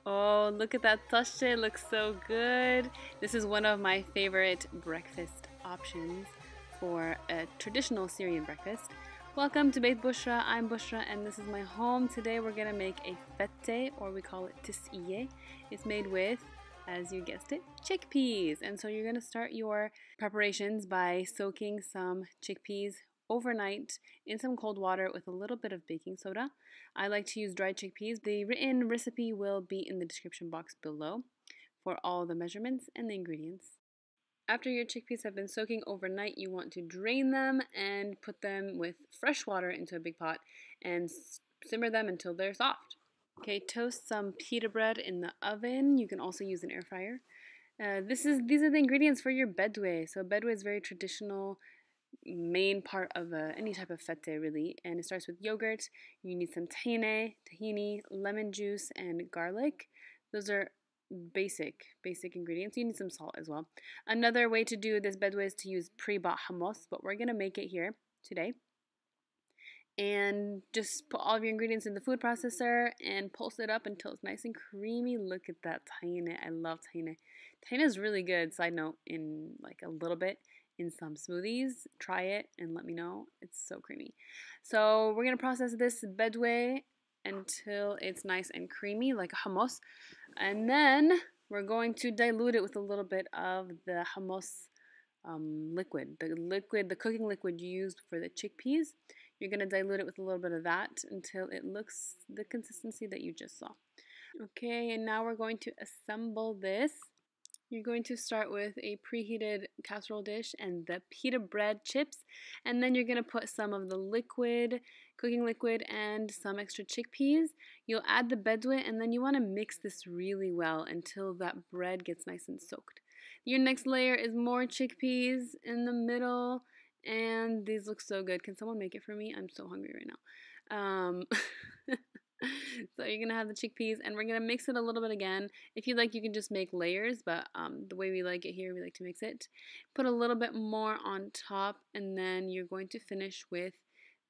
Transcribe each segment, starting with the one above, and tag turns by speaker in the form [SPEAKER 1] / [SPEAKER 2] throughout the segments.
[SPEAKER 1] Oh, look at that tashe, looks so good. This is one of my favorite breakfast options for a traditional Syrian breakfast. Welcome to BaytBushra. I'm Bushra and this is my home. Today we're gonna make a fatteh, or we call it Tiseyah. It's made with, as you guessed it, chickpeas. And so you're gonna start your preparations by soaking some chickpeas overnight in some cold water with a little bit of baking soda. I like to use dried chickpeas. The written recipe will be in the description box below for all the measurements and the ingredients. After your chickpeas have been soaking overnight, you want to drain them and put them with fresh water into a big pot and simmer them until they're soft. Okay, toast some pita bread in the oven. You can also use an air fryer. These are the ingredients for your bedweh. So bedweh is very traditional main part of any type of fatteh really, and it starts with yogurt. You need some tahini, lemon juice, and garlic. Those are basic ingredients. You need some salt as well. Another way to do this bedweh is to use pre-bought hummus, but we're gonna make it here today. And just put all of your ingredients in the food processor and pulse it up until it's nice and creamy. Look at that tahini. I love tahini. Tahini is really good, side note, in like a little bit in some smoothies. Try it and let me know. It's so creamy. So we're gonna process this bedweh until it's nice and creamy like a hummus, and then we're going to dilute it with a little bit of the hummus liquid, the cooking liquid you used for the chickpeas. You're gonna dilute it with a little bit of that until it looks the consistency that you just saw. Okay, and now we're going to assemble this. You're going to start with a preheated casserole dish and the pita bread chips, and then you're going to put some of the liquid, cooking liquid, and some extra chickpeas. You'll add the bedweh, and then you want to mix this really well until that bread gets nice and soaked. Your next layer is more chickpeas in the middle, and these look so good. Can someone make it for me? I'm so hungry right now. So you're gonna have the chickpeas, and we're gonna mix it a little bit again. If you like, you can just make layers, but the way we like it here, we like to mix it. Put a little bit more on top, and then you're going to finish with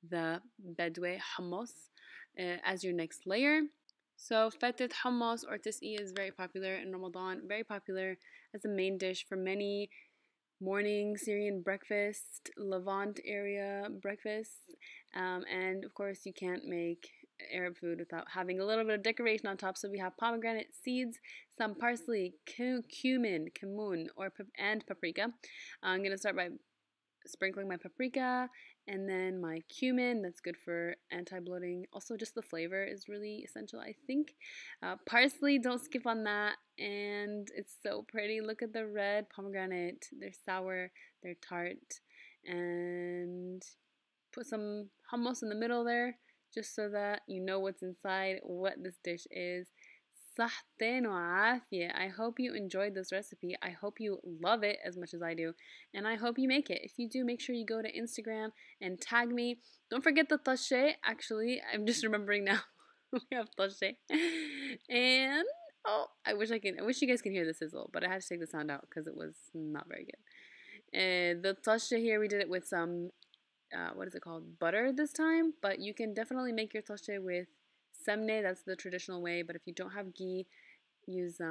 [SPEAKER 1] the bedweh hummus as your next layer. So fatteh hummus or tiseyah is very popular in Ramadan, very popular as a main dish for many morning Syrian breakfast, Levant area breakfasts, and of course you can't make Arab food without having a little bit of decoration on top. So we have pomegranate seeds, some parsley, cumin, and paprika. I'm gonna start by sprinkling my paprika and then my cumin. That's good for anti-bloating. Also, just the flavor is really essential, I think. Parsley, don't skip on that. And it's so pretty. Look at the red pomegranate. They're sour, they're tart. And put some hummus in the middle there, just so that you know what's inside, what this dish is. Sahten wa afiyah. I hope you enjoyed this recipe. I hope you love it as much as I do, and I hope you make it. If you do, make sure you go to Instagram and tag me. Don't forget the tashe. Actually, I'm just remembering now. We have tashe. And oh, I wish you guys can hear the sizzle, but I had to take the sound out because it was not very good. The tashe here, we did it with some what is it called? Butter this time, but you can definitely make your tashe with semne. That's the traditional way, but if you don't have ghee, use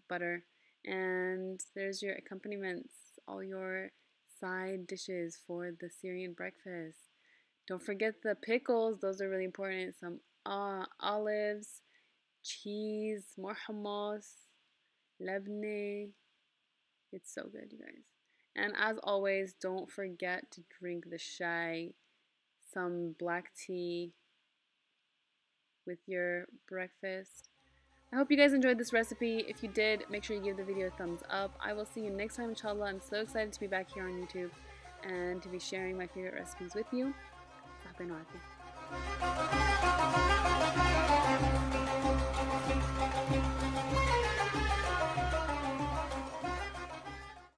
[SPEAKER 1] butter. And there's your accompaniments, all your side dishes for the Syrian breakfast. Don't forget the pickles. Those are really important. Some olives, cheese, more hummus, lebne. It's so good, you guys. And as always, don't forget to drink the shai, some black tea with your breakfast. I hope you guys enjoyed this recipe. If you did, make sure you give the video a thumbs up. I will see you next time, inshallah. I'm so excited to be back here on YouTube and to be sharing my favorite recipes with you.